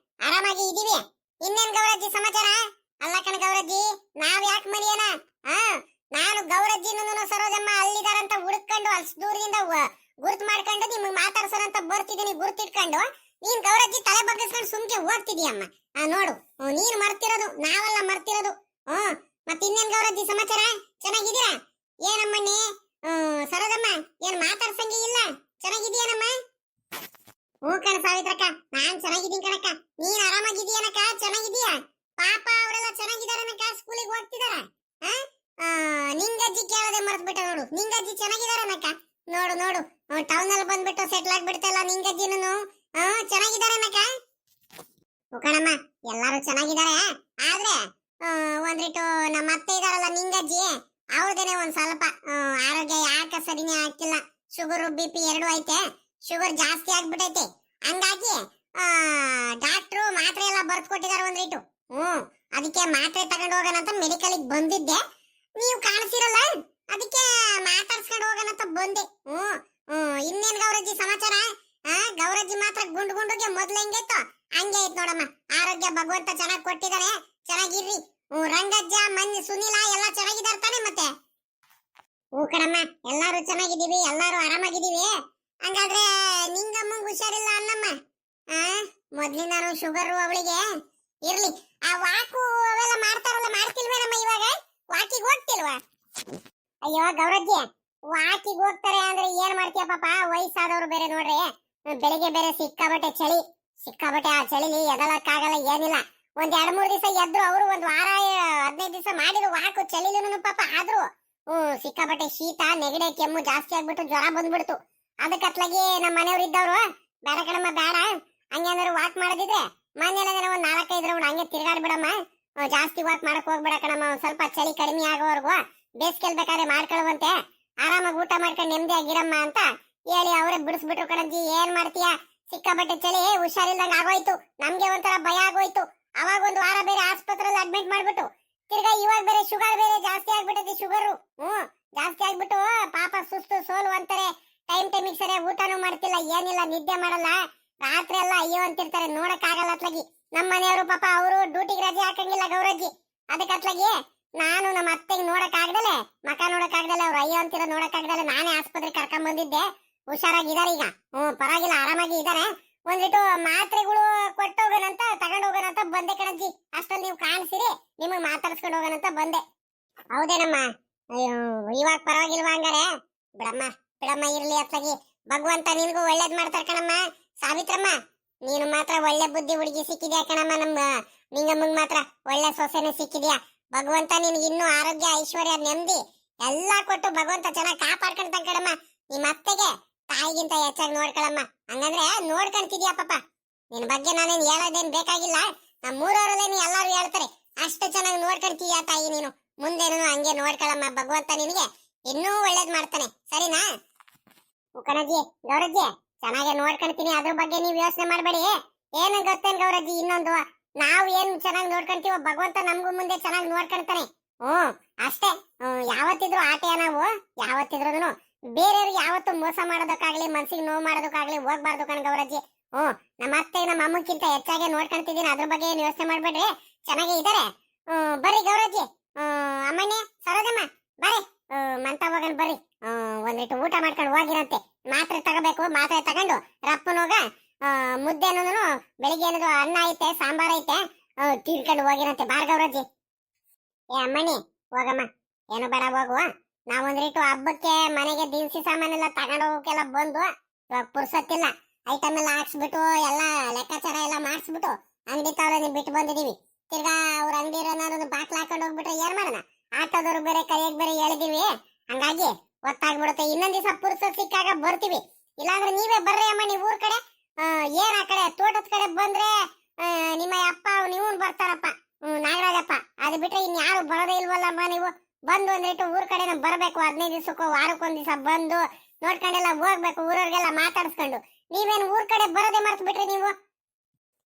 ಆರಾಮಾಗಿ ಇದೀವಿ. ಇನ್ನೇನ್ ಗೌರಜ್ಜಿ ಸಮಾಚಾರ? ಅಲ್ಲ ಕಣ ಗೌರಜ್ಜಿ, ನಾವ್ ಯಾಕೆ ಮರಿಯೋಣ? ನಾನು ಗೌರಜ್ಜಿನೂ ಸರೋಜಮ್ಮ ಅಲ್ಲಿದಾರಂತ ಹುಡುಕೊಂಡು ಅಲ್ಲಿ ದೂರದಿಂದ ಗುರ್ತು ಮಾಡ್ಕೊಂಡು ನಿಮ್ಗೆ ಮಾತಾಡ್ಸೋರಂತ ಬರ್ತಿದ್ದೀನಿ, ಗುರ್ತಿಟ್ಕೊಂಡು. ನೀನ್ ಗೌರಜ್ಜಿ ತಲೆ ಬಗ್ಗಿಸ್ಕೊಂಡು ಸುಮ್ಕೆ ಹೋಗ್ತಿದೀಯಮ್ಮ. ನೋಡು, ನೀನ್ ಮರ್ತಿರೋದು, ನಾವೆಲ್ಲ ಮರ್ತಿರೋದು. ಮತ್ತೆ ಇನ್ನೇನ್ ಗೌರಜ್ಜಿ ಸಮಾಚಾರ? ಚೆನ್ನಾಗಿದ್ದೀರಾ? ಏನಮ್ಮಣ್ಣಿ ಸರೋಜಮ್ಮ, ಏನ್ ಮಾತಾಡ್ಸಂಗೆ ಇಲ್ಲ, ಚೆನ್ನಾಗಿದೀಯನಮ್ಮ? ಕಣ ಸಾವಿತ್ರಕ್ಕ, ನಾನ್ ಚೆನ್ನಾಗಿದ್ದೀನಿ ಕಣಕ್ಕ. ನೀನ್ ಆರಾಮಾಗಿದೀಯನಕ್ಕ? ಚೆನ್ನಾಗಿದೀಯಾ? ಪಾಪ ಅವರೆಲ್ಲ ಚೆನ್ನಾಗಿದಾರನಕ್ಕ, ಸ್ಕೂಲಿಗೆ ಹೋಗ್ತಿದಾರ? ನಿಂಗಜ್ಜಿ ಕೇಳದೆ ಮರ್ತ್ ಬಿಟ್ಟ ನೋಡು. ನಿಂಗಜ್ಜಿ ಚೆನ್ನಾಗಿದಾರನಕ್ಕ? ನೋಡು ಟೌನ್ ಅಲ್ಲಿ ಬಂದ್ಬಿಟ್ಟು ಸೆಟ್ಲ್ ಆಗ್ಬಿಡ್ತಲ್ಲ ನಿಂಗಜ್ಜಿನೂ. ಚೆನ್ನಾಗಿದಾರನಕ್ಕ? ಕಣಮ್ಮ, ಎಲ್ಲಾರು ಚೆನ್ನಾಗಿದ್ದಾರೆ. ಆದ್ರೆ ಒಂದ್ರಿಟ್ಟು ನಮ್ಮ ಅತ್ತೆ ಇದಾರಲ್ಲ ನಿಂಗಜ್ಜಿ, ಅವ್ರದೇನೆ ಒಂದ್ ಸ್ವಲ್ಪ ಆರೋಗ್ಯ ಯಾಕ ಸರಿನೇ ಆಗ್ತಿಲ್ಲ. ಶುಗರ್ BP 2 ಐತೆ, ಶುಗರ್ ಜಾಸ್ತಿ ಆಗ್ಬಿಟ್ಟೈತೆ. ಹಂಗಾಗಿ ಡಾಕ್ಟ್ರು ಮಾತ್ರೆ ಎಲ್ಲ ಬರ್ದ್ ಕೊಟ್ಟಿದಾರ ಒಂದ್ರಿಟ್ಟು. ಅದಕ್ಕೆ ಮಾತ್ರೆ ತಗೊಂಡು ಹೋಗೋಣ ಅಂತ ಮೆಡಿಕಲ್ ಬಂದಿದ್ದೆ. ನೀವು ಕಾಣಿಸಿರಲ್ಲ, ಅದಕ್ಕೆ ಮಾತಾಡ್ಸ್ಕೊಂಡು ಹೋಗೋಣ ಅಂತ ಬಂದೆ. ಇನ್ನೇನ್ ಗೌರಜ್ಜಿ ಸಮಾಚಾರ? ಗೌರಜ್ಜಿ ಮಾತ್ರ ಗುಂಡು ಗುಂಡುಗೆ ಮೊದ್ಲು ಹೆಂಗಿತ್ತು ಹಂಗೆ ಐತ್ ನೋಡಮ್ಮ. ಆರೋಗ್ಯ ಭಗವಂತ ಚೆನ್ನಾಗಿ ಕೊಟ್ಟಿದ್ದಾನೆ, ಚೆನ್ನಾಗಿರ್ರಿ. ರಂಗಜ್ಜ, ಮನ್ನಿ, ಸುನೀಲ ಎಲ್ಲ ಚೆನ್ನಾಗಿದಾರ ತಾನೆ? ಮತ್ತೆ ಕಣಮ್ಮ, ಎಲ್ಲಾರು ಚೆನ್ನಾಗಿದೀವಿ, ಎಲ್ಲಾರು ಆರಾಮಾಗಿದೀವಿ. ಹಂಗಾದ್ರೆ ನಿಂಗಮ್ಮಂಗ್ ಹುಷಾರಿಲ್ಲ ಅನ್ನಮ್ಮ. ಮೊದ್ಲಿಂದಾನು ಶುಗರು ಅವಳಿಗೆ. ಇರ್ಲಿ, ಆ ವಾಕು ಅವೆಲ್ಲ ಮಾಡ್ತಾರಲ್ಲ, ಮಾಡ್ತಿಲ್ವೇನಮ್ಮ ಇವಾಗ? ವಾಕಿಗೆ ಹೋಗ್ತಿಲ್ವಾ? ಅಯ್ಯೋ ಗೌರಜ್ಜಿ, ವಾಕಿಗೆ ಹೋಗ್ತಾರೆ ಅಂದ್ರೆ ಏನ್ ಮಾಡ್ತೀಯ ಪಾಪ, ವಯಸ್ಸಾದವ್ರು ಬೇರೆ ನೋಡ್ರಿ. ಬೆಳಿಗ್ಗೆ ಬೇರೆ ಸಿಕ್ಕಾಬಟ್ಟೆ ಚಳಿ, ಸಿಕ್ಕಾಬಟ್ಟೆ ಆ ಚಳಿಲಿ ಎದಲಕ್ಕಾಗಲ್ಲ, ಏನಿಲ್ಲ. ಒಂದ್ 2-3 ದಿವಸ ಎದ್ರು ಅವರು, ಒಂದ್ ವಾರ 15 ದಿವಸ ಮಾಡಿದ್ರು ವಾಕು ಚಳಿಲೂನು ಪಾಪ. ಆದ್ರೂ ಸಿಕ್ಕಾಬಟ್ಟೆ ಶೀತ, ನೆಗಡಿ, ಕೆಮ್ಮು ಜಾಸ್ತಿ ಆಗ್ಬಿಟ್ಟು ಜ್ವರ ಬಂದ್ಬಿಡ್ತು. ಅದಕ್ಕತ್ಲಾಗಿ ನಮ್ಮ ಮನೆಯವ್ರು ಇದ್ದವ್ರು, ಬೇಡ ಕಣಮ್ಮ ಬೇಡ, ಹಂಗೇನಾದ್ರು ವಾಕ್ ಮಾಡದಿದ್ರೆ ಮನೆಯಲ್ಲ ಒಂದ್ 4-5 ರೌಂಡ್ ಹಂಗೆ ತಿರ್ಗಾಡ್ಬಿಡಮ್ಮ. ಜಾಸ್ತಿ ವಾಕ್ ಮಾಡಕ್ ಹೋಗ್ಬೇಡ ಕಣಮ್ಮ. ಒಂದ್ ಸ್ವಲ್ಪ ಚಳಿ ಕಡಿಮೆ ಆಗೋವರ್ಗು ಬೇಸಿಗೆಲ್ ಬೇಕಾದ್ರೆ ಮಾಡ್ಕೊಳ್ಳುವಂತೆ, ಆರಾಮಾಗಿ ಊಟ ಮಾಡ್ಕೊಂಡು ನೆಮ್ಮದಿಯಾಗಿರಮ್ಮ ಅಂತ ಹೇಳಿ ಅವರೇ ಬಿಡಿಸ್ಬಿಟ್ರು ಕಣಜ್ಜಿ. ಏನ್ ಮಾಡ್ತೀಯ, ಸಿಕ್ಕಾಬಟ್ಟೆ ಚಳಿ, ಹುಷಾರಿಲ್ದಂಗ ಆಗೋಯ್ತು. ನಮ್ಗೆ ಒಂಥರ ಭಯ ಆಗೋಯ್ತು. ಅವಾಗ ಒಂದ್ ವಾರ ಬೇರೆ ಆಸ್ಪತ್ರೆಯಲ್ಲಿ ಅಡ್ಮಿಟ್ ಮಾಡ್ಬಿಟ್ಟು, ತಿರ್ಗಾ ಇವಾಗ ಬೇರೆ ಶುಗರ್ ಬೇರೆ ಜಾಸ್ತಿ ಆಗ್ಬಿಟ್ಟೈತಿ. ಶುಗರು ಜಾಸ್ತಿ ಆಗ್ಬಿಟ್ಟು ಪಾಪ ಸುಸ್ತು ಸೋಲು ಅಂತಾರೆ. ಟೈಮಿಗೆ ಸರಿಯಾಗಿ ಊಟನೂ ಮಾಡ್ತಿಲ್ಲ, ಏನಿಲ್ಲ, ನಿದ್ದೆ ಮಾಡಲ್ಲ. ರಾತ್ರಿ ಎಲ್ಲ ಅಯ್ಯೋ ಅಂತಿರ್ತಾರೆ, ನೋಡಕ್ ಆಗಲ್ಲ. ಅತ್ಲಾಗಿ ನಮ್ಮ ಮನೆಯವರು ಪಾಪ ಅವರು ಡ್ಯೂಟಿಗೆ ರಜೆ ಹಾಕಂಗಿಲ್ಲ ಗೌರಜ್ಜಿ. ಅದಕ್ಕತ್ಲಾಗಿ ನಾನು ನಮ್ಮ ಅತ್ತೆಗೆ ನೋಡಕ್ ಆಗ್ದಲೆ, ಮಕ ನೋಡಕ್ ಆಗ್ದಲೆ, ಅವ್ರು ಅಯ್ಯೋ ಅಂತಿರೋ ನೋಡಕ್ ಆಗ್ದಲೆ ನಾನೇ ಆಸ್ಪತ್ರೆಗೆ ಕರ್ಕೊಂಡ್ ಬಂದಿದ್ದೆ. ಹುಷಾರಾಗಿದ್ದಾರೆ ಈಗ, ಪರವಾಗಿಲ್ಲ, ಆರಾಮಾಗಿ ಇದ್ದಾರೆ. ಒಂದಿಟ್ಟು ಮಾತ್ರೆಗಳು ಕೊಟ್ಟೋಗೋಣಂತ ತಗೊಂಡ್ ಹೋಗೋಣಂತ ಬಂದೆ ಕಣಜ್ಜಿ. ಅಷ್ಟಲ್ಲಿ ನೀವು ಕಾಣಿಸಿರಿ, ನಿಮಗ್ ಮಾತಾಡ್ಸ್ಕೊಂಡು ಹೋಗೋಣಂತ ಬಂದೆ. ಹೌದೇನಮ್ಮ? ಅಯ್ಯೋ ಇವಾಗ ಪರವಾಗಿಲ್ವಾ? ಹಂಗಾರೆ ಬಿಡಮ್ಮ ಬಿಡಮ್ಮ, ಇರ್ಲಿ. ಅತ್ಲಾಗಿ ಭಗವಂತ ನಿನ್ಗೂ ಒಳ್ಳೇದ್ ಮಾಡ್ತಾರ ಕಣಮ್ಮ. ಸಾವಿತ್ರಮ್ಮ, ನೀನು ಮಾತ್ರ ಒಳ್ಳೆ ಬುದ್ಧಿ ಹುಡುಗಿ ಸಿಕ್ಕಿದ್ಯಾ ಕಣಮ್ಮ. ನಮ್ಮ ನಿಂಗಮ್ಮಗ್ ಮಾತ್ರ ಒಳ್ಳೆ ಸೊಸೆನೆ ಸಿಕ್ಕಿದ್ಯಾ. ಭಗವಂತ ನಿನ್ಗೆ ಇನ್ನೂ ಆರೋಗ್ಯ, ಐಶ್ವರ್ಯ, ನೆಮ್ಮದಿ ಎಲ್ಲಾ ಕೊಟ್ಟು ಭಗವಂತ ಚೆನ್ನಾಗಿ ಕಾಪಾಡ್ಕೊಂತ ಕಣಮ್ಮ. ನಿಮ್ಮ ಅತ್ತೆಗೆ ತಾಯಿಗಿಂತ ಹೆಚ್ಚಾಗಿ ನೋಡ್ಕೊಳಮ್ಮ. ಹಂಗಂದ್ರೆ ನೋಡ್ಕೊಂತಿದ್ಯಾ ಪಾಪ. ನಿನ್ ಬಗ್ಗೆ ನಾನೇನ್ ಹೇಳೋದೇನ್ ಬೇಕಾಗಿಲ್ಲ, ನಮ್ಮ ಊರವರಲ್ಲೇ ನೀ ಎಲ್ಲಾರು ಹೇಳ್ತಾರೆ, ಅಷ್ಟು ಚೆನ್ನಾಗಿ ನೋಡ್ಕೊಂತೀಯ ತಾಯಿ ನೀನು. ಮುಂದೇನು ಹಂಗೆ ನೋಡ್ಕೊಳಮ್ಮ. ಭಗವಂತ ನಿನಗೆ ಇನ್ನೂ ಒಳ್ಳೇದ್ ಮಾಡ್ತಾನೆ, ಸರಿನಾ? ಕಣಜ್ಜಿ, ಗೌರಜ್ಜಿ, ಚೆನ್ನಾಗಿ ನೋಡ್ಕೊಂತೀನಿ, ಅದ್ರ ಬಗ್ಗೆ ನೀವ್ ಯೋಚನೆ ಮಾಡ್ಬೇಡಿ. ಏನು ಗೊತ್ತೇನ್ ಗೌರಜ್ಜಿ, ಇನ್ನೊಂದು, ನಾವ್ ಏನ್ ಚೆನ್ನಾಗಿ ನೋಡ್ಕೊಂತೀವೋ ಭಗವಂತ ನಮಗೂ ಮುಂದೆ ಚೆನ್ನಾಗಿ ನೋಡ್ಕೊಂತಾನೆ. ಅಷ್ಟೇ. ಯಾವತ್ತಿದ್ರು ಆಟೆಯ ನಾವು, ಯಾವತ್ತಿದ್ರು ಬೇರೆಯವ್ರಿಗೆ ಯಾವತ್ತು ಮೋಸ ಮಾಡೋದಕ್ಕಾಗ್ಲಿ, ಮನ್ಸಿಗೆ ನೋವು ಮಾಡೋದಕ್ಕಾಗ್ಲಿ ಹೋಗ್ಬಾರ್ದು ಕಣ್ ಗೌರಜ್ಜಿ. ನಮ್ಮ ಅತ್ತೆ ನಮ್ಮ ಅಮ್ಮಕ್ಕಿಂತ ಹೆಚ್ಚಾಗಿ ನೋಡ್ಕೊಂತಿದ್ದೀನಿ, ಅದ್ರ ಬಗ್ಗೆ ಏನ್ ಯೋಚನೆ ಮಾಡ್ಬೇಡ್ರಿ, ಚೆನ್ನಾಗೇ ಇದಾರೆ. ಬರ್ರಿ ಗೌರಜ್ಜಿ, ಅಮ್ಮಣ್ಣೆ, ಸರೋಜಮ್ಮ, ಬರ್ರಿ, ಮಂತ ಹೋಗೋಣ ಬರ್ರಿ. ಒಂದಿಟ್ಟು ಊಟ ಮಾಡ್ಕೊಂಡು ಹೋಗಿರಂತೆ. ಮಾತ್ರೆ ತಗೋಬೇಕು, ಮಾತ್ರೆ ತಗೊಂಡು ರಪ್ಪನೋಗ ಮುದ್ದೆನೂ ಬೆಳಿಗ್ಗೆ ಏನದು ಅನ್ನ ಐತೆ, ಸಾಂಬಾರ್ ಐತೆ, ತಿಳ್ಕೊಂಡು ಹೋಗಿರಂತೆ. ಬಾರ್ ಗೌರಜ್ಜಿ. ಏ ಅಮ್ಮಣ್ಣಿ, ಹೋಗಮ್ಮ, ಏನು ಬೇಡ, ಹೋಗುವ. ನಾವೊಂದ್ರಿಟ್ಟು ಹಬ್ಬಕ್ಕೆ ಮನೆಗೆ ದಿನಸಿ ಸಾಮಾನೆಲ್ಲ ತಗೊಂಡು ಹೋಗಕ್ಕೆಲ್ಲ ಬಂದು ಇವಾಗ ಪುರ್ಸತ್ತಿಲ್ಲ. ಐಟಮ್ ಎಲ್ಲ ಹಾಕ್ಸ್ಬಿಟ್ಟು ಎಲ್ಲ ಲೆಕ್ಕಾಚಾರ ಎಲ್ಲ ಮಾಡಿಸ್ಬಿಟ್ಟು ಅಂಗಡಿ ತವರ ಬಿಟ್ಟು ಬಂದಿದೀವಿ. ತಿರ್ಗಾ ಅವ್ರ ಅಂಗಡಿ ಇರೋನಾದ್ರು ಬಾಕ್ಲ ಹಾಕೊಂಡು ಹೋಗ್ಬಿಟ್ರೆ ಏನ್ ಮಾಡೋಣ? ಆಟೋದವ್ರು ಬೇರೆ ಕೈಯಾಗ ಬೇರೆ ಹೇಳಿದೀವಿ, ಹಂಗಾಗಿ ಗೊತ್ತಾಗ್ಬಿಡುತ್ತೆ. ಇನ್ನೊಂದ್ ದಿವಸ ಪುರ್ಸತ್ ಸಿಕ್ಕಾಗ ಬರ್ತೀವಿ. ಇಲ್ಲಾಂದ್ರೆ ನೀವೇ ಬರ್ರಿ ಅಮ್ಮ, ನೀವು ಊರ್ ಕಡೆ ಏನ್ ಆ ಕಡೆ ತೋಟದ ಕಡೆ ಬಂದ್ರೆ ನಿಮ್ಮ ಅಪ್ಪ ನೀವು ಬರ್ತಾರಪ್ಪ, ನಾಗರಾಜಪ್ಪ. ಅದು ಬಿಟ್ರೆ ಇನ್ ಯಾರು ಬರೋದೇ ಇಲ್ವಲ್ಲಮ್ಮ. ನೀವು ಬಂದು ಒಂದಿಟ್ಟು ಊರ್ ಕಡೆ ಬರ್ಬೇಕು. 15 ದಿವಸಕ್ಕೂ ವಾರಕ್ಕೊಂದ್ ದಿವಸ ಬಂದು ನೋಡ್ಕೊಂಡೆಲ್ಲ ಹೋಗ್ಬೇಕು, ಊರವ್ರಿಗೆಲ್ಲ ಮಾತಾಡ್ಸ್ಕೊಂಡು. ನೀವೇನು ಊರ್ ಕಡೆ ಬರೋದೇ ಮರ್ತು ಬಿಟ್ರಿ ನೀವು?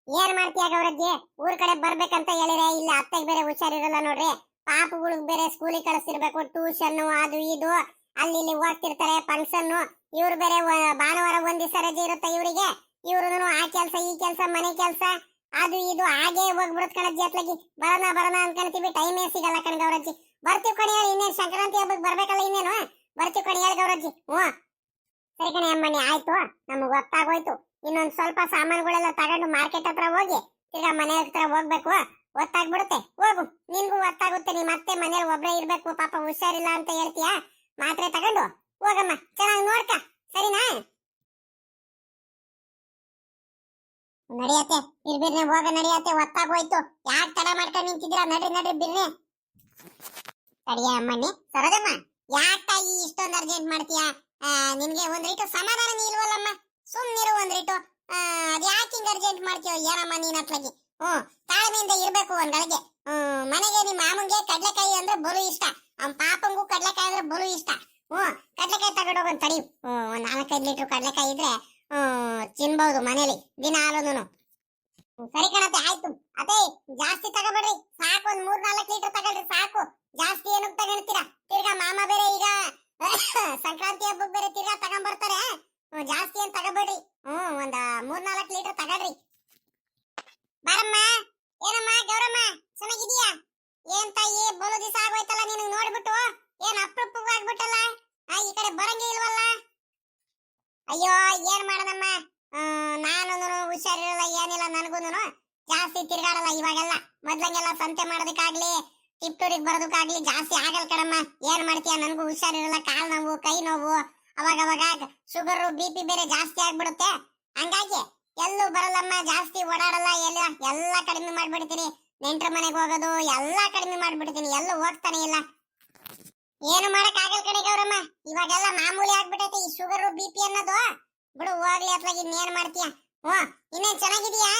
ಏನ್ ಮಾಡ್ತೀಯ ಗೌರಜ್ಜಿ, ಊರ್ ಕಡೆ ಬರ್ಬೇಕಂತ ಹೇಳಿದ್ರೆ ಇಲ್ಲ ಅತ್ತೆಗೆ ಬೇರೆ ಹುಷಾರಿರಲ್ಲ ನೋಡ್ರಿ. ಪಾಪಗಳಿಗೆ ಬೇರೆ ಸ್ಕೂಲಿಗೆ ಕಳಿಸ್ತಿರ್ಬೇಕು, ಟ್ಯೂಷನ್ ಅದು ಇದು ಅಲ್ಲಿ ಇಲ್ಲಿ ಹೋಗ್ತಿರ್ತಾರೆ, ಫಂಕ್ಷನ್. ಇವ್ರು ಬೇರೆ ಭಾನುವಾರ ಒಂದ್ ದಿವಸ ರಜೆ ಇರುತ್ತೆ ಇವರಿಗೆ. ಇವ್ರು ಆ ಕೆಲ್ಸ ಈ ಕೆಲ್ಸ ಮನೆ ಕೆಲ್ಸ ಅದು ಇದು ಹಾಗೆ ಹೋಗ್ಬಿಡುತ್ತ ಕಣಜ್ಜಿ. ಅತ್ಲಾಗಿ ಬರೋಣ ಅನ್ಕೊಂತೀವಿ, ಟೈಮೇ ಸಿಗಲ್ಲ ಕಣ್ ಗೌರಜ್ಜಿ. ಬರ್ತೀವಿ ಕಣಿ ಹೇಳಿ, ಇನ್ನೇನು ಸಂಕ್ರಾಂತಿ ಹಬ್ಬಕ್ಕೆ ಬರ್ಬೇಕಲ್ಲ, ಇನ್ನೇನು ಬರ್ತೀವಿ ಕಣಿ ಹೇಳಿ ಗೌರಜ್ಜಿ. ಸರಿ ಕಣಿ ಅಮ್ಮಣ್ಣಿ, ಆಯ್ತು, ನಮಗ್ ಗೊತ್ತಾಗೋಯ್ತು. ಇನ್ನೊಂದ್ ಸ್ವಲ್ಪ ಸಾಮಾನುಗಳೆಲ್ಲ ತಗೊಂಡು ಮಾರ್ಕೆಟ್ ಹತ್ರ ಹೋಗಿ ತಿರ್ಗಾ ಮನೆ ಹತ್ರ ಹೋಗ್ಬೇಕು. ಗೊತ್ತಾಗ್ಬಿಡುತ್ತೆ, ಹೋಗು, ನಿನ್ಗೂ ಗೊತ್ತಾಗುತ್ತೆ. ನೀ ಮತ್ತೆ ಮನೇಲಿ ಒಬ್ರೇ ಇರ್ಬೇಕು, ಪಾಪ ಹುಷಾರಿಲ್ಲ ಅಂತ ಹೇಳ್ತೀಯಾ. ಮಾತ್ರೆ ತಗೊಂಡು ಹೋಗಮ್ಮ, ಚೆನ್ನಾಗಿ ನೋಡ್ಕ, ಸರಿನಾ? ನಡಿಯತ್ತೆ, ಬಿರ್ನೆ ಹೋಗ, ನಡಿಯತ್ತೆ, ಒತ್ತಾಗೋಯ್ತು. ಯಾಕೆ ತಡ ಮಾಡ್ಕೊಂಡು ನಿಂತಿದ್ದೀರಾ? ನಡ್ರಿ ಬಿರ್ನೆ. ತಡಿಯ ಅಮ್ಮಣ್ಣಿ, ಸರೋಜಮ್ಮ, ಯಾಕ ತಾಯಿ ಇಷ್ಟೊಂದು ಅರ್ಜೆಂಟ್ ಮಾಡ್ತೀಯಾ? ನಿನ್ಗೆ ಒಂದ್ರಿಟ್ಟು ಸಮಾಧಾನ ಇಲ್ವಲ್ಲಮ್ಮ, ಸುಮ್ನಿರು ಒಂದ್ರಿಟ್ಟು. ಅದ್ಯಾಕೆ ಹಿಂಗ್ ಅರ್ಜೆಂಟ್ ಮಾಡ್ತೀಯೋ ಏನಮ್ಮ ನೀನ್ ಅತ್ಲಾಗಿ? ತಾಳ್ಮೆಯಿಂದ ಇರ್ಬೇಕು ಒಂದೊಳಗೆ. ಮನೆಗೆ ನಿಮ್ಮ ಮಾಮಂಗೆ ಕಡ್ಲೆಕಾಯಿ ಅಂದ್ರೆ ಬಲು ಇಷ್ಟ, ಅವ್ನ ಪಾಪಂಗೂ ಕಡ್ಲೆಕಾಯಿ ಅಂದ್ರೆ ಬಲು ಇಷ್ಟ. ಕಡ್ಲೆಕಾಯಿ ತಗೊಂಡೋಗಂತ ತಡಿ. ಒಂದ್ 4-5 ಲೀಟರ್ ಕಡ್ಲೆಕಾಯಿ ಇದ್ರೆ ತಿನ್ಬಹುದು ಮನೇಲಿ ದಿನ ಹಾಲುನು. ಸರಿ ಕಣತೆ ಆಯ್ತು. ಅದೇ ಜಾಸ್ತಿ ತಗೋಬೇಡ್ರಿ, ಸಾಕು ಒಂದ್ 3-4 ಲೀಟರ್ ತಗೊಳ್ರಿ ಸಾಕು. ಜಾಸ್ತಿ ಏನಕ್ಕೆ ತಗೊಳ್ತೀರಾ? ತಿರ್ಗಾ ಮಾಮ ಬೇರೆ ಈಗ ಸಂಕ್ರಾಂತಿ ಹಬ್ಬಕ್ಕೆ ಬೇರೆ ತಿರ್ಗಾ ತಗೊಂಡ್ಬರ್ತಾರೆ. ಜಾಸ್ತಿ ಏನ್ ತಗೋಬೇಡ್ರಿ. ಒಂದ್ 3-4 ಲೀಟರ್ ತಗೊಳ್ರಿ. ಬಾರಮ್ಮ. ಏನಮ್ಮ ಗೌರಮ್ಮ, ಚೆನ್ನಾಗಿದೀಯಾ? ಏನ್ ತಾಯಿ, ಬೋಲು ದಿವಸ ಆಗೋಯ್ತಲ್ಲ ನಿನಗ್ ನೋಡ್ಬಿಟ್ಟು. ಏನ್ ಅಪ್ರೂಪಕ್ಕೆ ಆಗ್ಬಿಟ್ಟಲ್ಲ, ಈ ಕಡೆ ಬರಂಗೇ ಇಲ್ವಲ್ಲ? ಅಯ್ಯೋ ಏನ್ ಮಾಡೋದಮ್ಮ, ನಾನು ಹುಷಾರಿರಲ್ಲ, ಏನಿಲ್ಲ, ನನಗೂನು ಜಾಸ್ತಿ ತಿರ್ಗಾಡಲ್ಲ ಇವಾಗೆಲ್ಲ. ಮೊದ್ಲಂಗೆಲ್ಲ ಸಂತೆ ಮಾಡೋದಕ್ಕಾಗ್ಲಿ ಟಿಪ್ಟೂರಿಗೆ ಬರೋದಕ್ಕಾಗ್ಲಿ ಜಾಸ್ತಿ ಆಗಲ್ ಕಣಮ್ಮ. ಏನ್ ಮಾಡ್ತೀಯ, ನನಗೂ ಹುಷಾರಿರಲ್ಲ, ಕಾಲ್ ನೋವು, ಕೈ ನೋವು, ಅವಾಗ ಶುಗರ್ BP ಬೇರೆ ಜಾಸ್ತಿ ಆಗ್ಬಿಡುತ್ತೆ. ಹಂಗಾಗಿ ಎಲ್ಲೂ ಬರಲ್ಲಮ್ಮ, ಜಾಸ್ತಿ ಓಡಾಡಲ್ಲ, ಎಲ್ಲ ಕಡಿಮೆ ಮಾಡ್ಬಿಡ್ತೀನಿ. ನೆಂಟ್ರ ಮನೆಗೆ ಹೋಗೋದು ಎಲ್ಲ ಕಡಿಮೆ ಮಾಡ್ಬಿಡ್ತೀನಿ, ಎಲ್ಲೂ ಹೋಗ್ತಾನೆ ಇಲ್ಲ. ಏನು ಮಾಡಕ್ ಆಗಲ್ ಕಣೆ ಗೌರಮ್ಮ, ಇವಾಗೆಲ್ಲ ಮಾಮೂಲಿ ಆಗ್ಬಿಟ್ಟೈತೆ ಈ ಶುಗರ್ BP ಅನ್ನೋದು. ಬಿಡು ಹೋಗ್ಲಿ, ಅತ್ಲಾಗ ಇನ್ನೇನ್ ಮಾಡ್ತೀಯ. ಇನ್ನೇನ್ ಚೆನ್ನಾಗಿದೀಯಾ?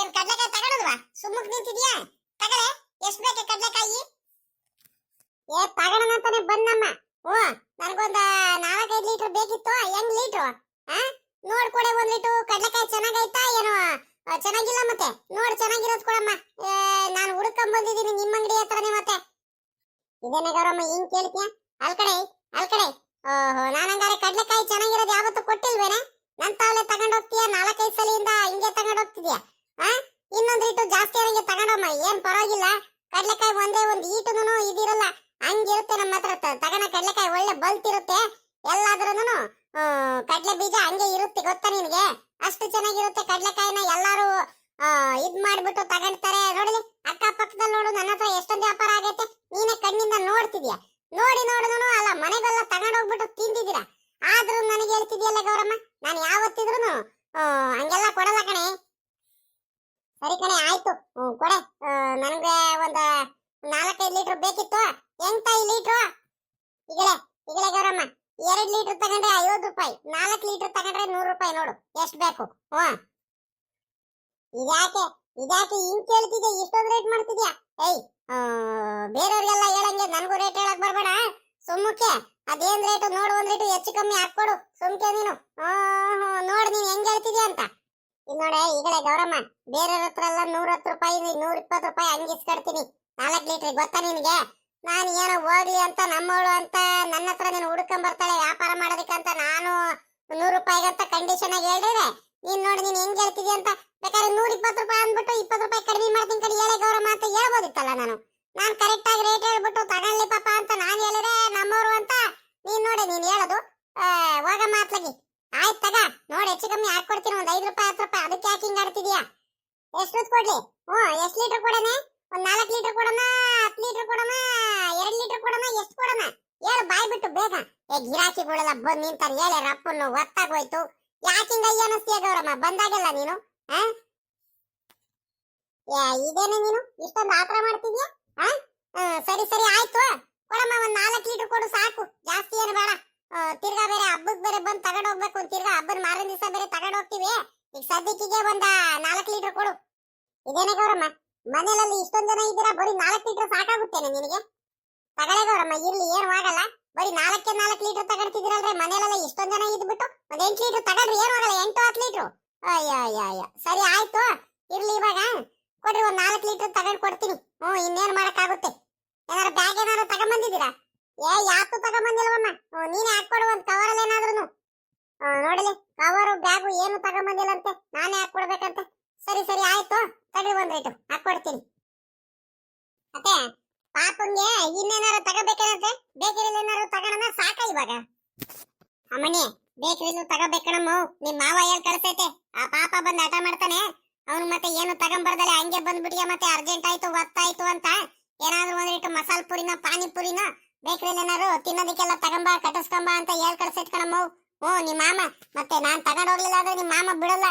ಏನ್ ಕಡ್ಲೆಕಾಯಿ ತಗೊಳಲ್ವಾ? ಸುಮ್ಮಕ್ ನಿಂತಿದ್ಯಾ? ತಗಳೆ, ಎಷ್ಟ್ ಬೇಕು ಕಡ್ಲೆಕಾಯಿ? ತಗೋಣ ಅಂತಾನೆ ಬಂದಮ್ಮ. ನನ್ಗೊಂದ 4-5 ಲೀಟರ್ ಬೇಕಿತ್ತು. ಹೆಂಗ್ ಲೀಟ್ರು? ನೋಡ್ಕೊಡೆ 1 ಲೀಟರ್. ಕಡ್ಲೆಕಾಯಿ ಚೆನ್ನಾಗೈತಾ ಏನೋ ಚೆನ್ನಾಗಿಲ್ಲ? ಮತ್ತೆ ನೋಡ್ ಚೆನ್ನಾಗಿರೋದ್ ಕೊಡಮ್ಮ. ನಾನು ಹುಡ್ಕೊಂಡ್ ಬಂದಿದ್ದೀನಿ ನಿಮ್ಮ ಅಂಗಡಿ ಹತ್ರನೇ. ಮತ್ತೆ ಇದೇನೇ ಗೌರಮ್ಮ ಹಿಂಗ್ ಕೇಳ್ತೀಯ? ಅಲ್ಕಡೆ ಓಹೋ, ನಾನಂಗಾರೆ ಕಡ್ಲೆಕಾಯಿ ಚೆನ್ನಾಗಿರೋದು ಯಾವತ್ತೂ ಕೊಟ್ಟಿಲ್ವೇನೆ? ನನ್ ತಾವಲೆ ತಗೊಂಡ್ ಹೋಗ್ತೀಯ, 4-5 ಸಲಿಯಿಂದ ಹಿಂಗೆ ತಗೊಂಡ್ ಹೋಗ್ತಿದ್ಯಾ? ಇನ್ನೊಂದ್ ಈಟು ಜಾಸ್ತಿ ಅವರಿಗೆ ತಗೊಂಡಮ್ಮ, ಏನ್ ಪರವಾಗಿಲ್ಲ. ಕಡ್ಲೆಕಾಯಿ ಒಂದೇ ಒಂದ್ ಈಟುನು ಇದಿರಲ್ಲ, ಹಂಗಿರುತ್ತೆ ನಮ್ಮ ಹತ್ರ ತಗಣ. ಕಡ್ಲೆಕಾಯಿ ಒಳ್ಳೆ ಬಲ್ತಿರುತ್ತೆ, ಎಲ್ಲಾದ್ರೂನು ಕಡ್ಲೆ ಬೀಜ ಹಂಗೆ ಇರುತ್ತೆ, ಗೊತ್ತಾ ನಿನ್ಗೆ? ಅಷ್ಟು ಚೆನ್ನಾಗಿರುತ್ತೆ ಕಡ್ಲೆಕಾಯಿನ. ಎಲ್ಲಾರು ಇದ್ ಮಾಡ್ಬಿಟ್ಟು ತಗೊಂಡ್ತಾರೆ. ನೋಡಲಿ ಅಕ್ಕ ಪಕ್ಕದಲ್ಲಿ ನೋಡು, ನನ್ನ ಹತ್ರ ಎಷ್ಟೊಂದು ವ್ಯಾಪಾರ ಆಗೈತೆ, ನೀನೇ ಕಣ್ಣಿಂದ ನೋಡ್ತಿದ್ಯಾ. ನೋಡುನು ಅಲ್ಲ, ಮನೆಗೆಲ್ಲ ತಗೊಂಡ್ ಹೋಗ್ಬಿಟ್ಟು ತಿಂತಿದ್ದೀರಾ. ಆದ್ರೂ ನನಗೆ ಹೇಳ್ತಿದ್ಯಲ್ಲ ಗೌರಮ್ಮ, ನಾನು ಯಾವತ್ತಿದ್ರು ಹಂಗೆಲ್ಲ ಕೊಡಲ್ಲ ಕಣೆ. ಸರಿ ಕಣೆ ಆಯ್ತು, ಕೊಡೆ. ನನ್ಗೆ ಒಂದ್ 4-5 ಲೀಟರ್ ಬೇಕಿತ್ತು. ಹೆಂಗ್ ತಾಯಿ ಲೀಟ್ರು? ಈಗಲೇ ಗೌರಮ್ಮ, 2 ಲೀಟರ್ ತಗೊಂಡ್ರೆ 50 ರೂಪಾಯಿ, 4 ಲೀಟರ್ ತಗೊಂಡ್ರೆ 100 ರೂಪಾಯಿ. ನೋಡು ಎಷ್ಟ್ ಬೇಕು. ಇದ್ಯಾಕೆ ಹಿಂಗ್ ಕೇಳ್ತಿದ್ಯಾ, ಇಷ್ಟೊಂದು ರೇಟ್ ಮಾಡ್ತಿದ್ಯಾ? ಬೇರೆಯವ್ರಿಗೆಲ್ಲ ಹೇಳಂಗೆ ನನಗೂ ರೇಟ್ ಹೇಳಕ್ ಬರ್ಬೇಡ. ಸುಮ್ಮಕ್ಕೆ ಅದೇನ್ ರೇಟ್ ನೋಡು, 1 ಲೀಟರ್ ಹೆಚ್ಚು ಕಮ್ಮಿ ಹಾಕೊಡು ಸುಮ್ಕೆ ನೀನು. ನೋಡ್ ನೀನ್ ಹೆಂಗ್ ಹೇಳ್ತಿದ್ಯಾ ಅಂತ. ಇದ್ ನೋಡೆ ಈಗಲೇ ಗೌರಮ್ಮ, ಬೇರೆಯವ್ರ ಹತ್ರ ಎಲ್ಲ 110 ರೂಪಾಯಿ 120 ರೂಪಾಯಿ ಹಂಗಿಸ್ಕೊಡ್ತೀನಿ 4 ಲೀಟರ್. ಗೊತ್ತಾ ನಿನ್ಗೆ? ನಾನು ಏನೋ ಹೋಗ್ಲಿ ಅಂತ, ನಮ್ಮವಳು ಅಂತ ನನ್ನ ಹತ್ರ ನೀನು ಹುಡ್ಕೊಂಡ್ ಬರ್ತಾಳೆ ವ್ಯಾಪಾರ ಮಾಡೋದಕ್ಕಂತ. ನಾನು 100 ರೂಪಾಯಿಗಂತ ಕಂಡೀಷನ್ ಆಗಿ ಹೇಳಿದ್ರೆ ನೀನ್ ನೋಡಿ ನೀನ್ ಹೆಂಗ್ ಹೇಳ್ತಿದ್ಯಾ ಅಂತ. ಬೇಕಾದ್ರೆ 120 ರೂಪಾಯಿ ಅಂದ್ಬಿಟ್ಟು 20 ರೂಪಾಯಿ ಕಡಿಮೆ ಮಾಡ್ತೀನಿ ಕಡೆ ಹೇಳೇ ಗೌರಮ್ಮ ಅಂತ ಹೇಳ್ಬೋದಿತ್ತಲ್ಲ. ನಾನು ಕರೆಕ್ಟ್ ಆಗಿ ರೇಟ್ ಹೇಳ್ಬಿಟ್ಟು ತಗೊಳ್ಳಿ ಪಾಪ ಅಂತ ನಾನು ಹೇಳಿದ್ರೆ ನಮ್ಮವರು ಅಂತ ನೀನ್ ನೋಡಿ ನೀನ್ ಹೇಳೋದು. ಹೋಗ ಮಾತ್ಲಾಗಿ. ಆಯ್ತು ತಗ, ನೋಡಿ ಹೆಚ್ಚು ಕಮ್ಮಿ ಹಾಕೊಡ್ತೀನಿ, ಒಂದ್ 5 ರೂಪಾಯಿ 10 ರೂಪಾಯಿ. ಅದಕ್ಕೆ ಯಾಕೆ ಹಿಂಗ್ ಆಡ್ತಿದ್ಯಾ? ಎಷ್ಟು ಕೊಡ್ಲಿ? ಎಷ್ಟ್ ಲೀಟರ್ ಕೊಡೋಣ? ಒಂದ್ 4 ಲೀಟರ್ ಕೊಡೋಣ, 10 ಲೀಟರ್ ಕೊಡೋಣ, 2 ಲೀಟರ್ ಕೊಡೋಣ, ಎಷ್ಟು ಕೊಡೋಣ ಹೇಳು ಬಾಯ್ ಬಿಟ್ಟು ಬೇಗ. ಗಿರಾಕಿಗಳೆಲ್ಲ ಬಂದ್ ನಿಂತಾರೆ, ಹೇಳಿ ರಪ್ಪನ್ನು ಒತ್ತಾಗೋಯ್ತು. ಯಾಕಿಂಗ ಅನ್ನಿಸ್ತೀಯ ಗೌರಮ್ಮ ಬಂದಾಗೆಲ್ಲ ನೀನು? ಇದೇನೆ ನೀನು ಇಷ್ಟೊಂದು ಆತರ ಮಾಡ್ತಿದ್ಯಾ? ಸರಿ ಆಯ್ತು ಕೊಡಮ್ಮ, ಒಂದ್ 4 ಲೀಟರ್ ಕೊಡು ಸಾಕು, ಜಾಸ್ತಿ ಏನು ಬೇಡ. ತಿರ್ಗಾ ಬೇರೆ ಹಬ್ಬಕ್ ಬೇರೆ ಬಂದ್ ತಗೊಂಡ್ ಹೋಗ್ಬೇಕು, ತಿರ್ಗಾ ಹಬ್ಬದ ಮಾರನೇ ದಿವಸ ಬೇರೆ ತಗೊಂಡ್ ಹೋಗ್ತೀವಿ. ಈಗ ಸದ್ಯಕ್ಕಿಗೆ ಒಂದ್ 4 ಲೀಟರ್ ಕೊಡು. ಇದೇನೆ ಗೌರಮ್ಮ, ಮನೇಲಿ ಇಷ್ಟೊಂದ್ ಜನ ಇದ್ದೀರಾ, ಬರೀ 4 ಲೀಟರ್ ಸಾಕಾಗುತ್ತೇನೆ ನಿನಗೆ? ತಗೊಳ್ಳೆ ಗೌರಮ್ಮ, ಇರ್ಲಿ ಏನು ಆಗಲ್ಲ. ಬರೀ 4 ಲೀಟರ್ ತಗೊಳ್ತಿದ್ದೀರಲ್ರಿ, ಮನೇಲೆಲ್ಲ ಇಷ್ಟೊಂದ್ ಜನ ಇದ್ಬಿಟ್ಟು ಒಂದ್ 8 ಲೀಟರ್ ತಗೊಳ್ರಿ, ಏನು ಆಗಲ್ಲ. 8-10 ಲೀಟರ್. ಅಯ್ಯ ಸರಿ ಆಯ್ತು, ಇರ್ಲಿ. ಇವಾಗ ಕೊಡ್ರಿ, ಒಂದ್ 4 ಲೀಟರ್ ತಗೊಂಡ್ ಕೊಡ್ತೀನಿ. ಇನ್ನೇನ್ ಮಾಡಕ್ಕಾಗುತ್ತೆ? ಏನಾರು ಬ್ಯಾಗ್ ಏನಾರು ತಗೊಂಬಂದಿದ್ದೀರಾ? ಯಾಕು ತಗೊಂಬಂದಿಲ್ವಮ್ಮ? ನೀನೇ ಹಾಕೊಡು ಒಂದ್ ಕವರಲ್ಲಿ ಏನಾದ್ರು. ನೋಡಲಿ ಕವರು ಬ್ಯಾಗು ಏನು ತಗೊಂಬಂದಿಲ್ಲಂತೆ, ನಾನೇ ಹಾಕೊಡ್ಬೇಕಂತೆ. ಸರಿ ಆಯ್ತು, ತಗೊಳ್ಳಿ 1 ಲೀಟರ್ ಹಾಕೊಡ್ತೀನಿ. ಮತ್ತೆ ಪಾಪಂಗೆ ಇನ್ನೇನಾರು ತಗೋಬೇಕೇನಂತೆ? ಬೇಕರಿಲಿ ಏನಾರು ತಗೋಣ ಸಾಕ ಇವಾಗ? ಅಮ್ಮನಿ ಬೇಕರಿಲಿ ತಗೋಬೇಕಣಮ್ಮ, ನಿಮ್ ಮಾವ ಹೇಳ್ ಕಳ್ಸೈತೆ. ಆ ಪಾಪ ಬಂದ್ ಆಟ ಮಾಡ್ತಾನೆ, ಅವನು ಮತ್ತೆ ಏನು ತಗೊಂಬರ್ದಲೆ ಹಂಗೆ ಬಂದ್ಬಿಟ್ಟಿಯ. ಮತ್ತೆ ಅರ್ಜೆಂಟ್ ಆಯ್ತು ಒತ್ತಾಯ್ತು ಅಂತ ಏನಾದ್ರು 1 ಲೀಟರ್ ಮಸಾಲ ಪುರಿನ ಪಾನಿಪುರಿನ ಬೇಕರಿಲಿ ಏನಾರು ತಿನ್ನೋದಕ್ಕೆಲ್ಲ ತಗೊಂಬ ಕಟ್ಟಿಸ್ಕೊಂಬ ಅಂತ ಹೇಳ್ ಕಳ್ಸೈತ್ ಕಣಮ್ಮ. ನಿಮ್ ಮಾಮ ಮತ್ತೆ ನಾನ್ ತಗೊಂಡ್ ಹೋಗ್ಲಿಲ್ಲ ಅಂದ್ರೆ ನಿಮ್ ಮಾಮ ಬಿಡಲ್ಲ.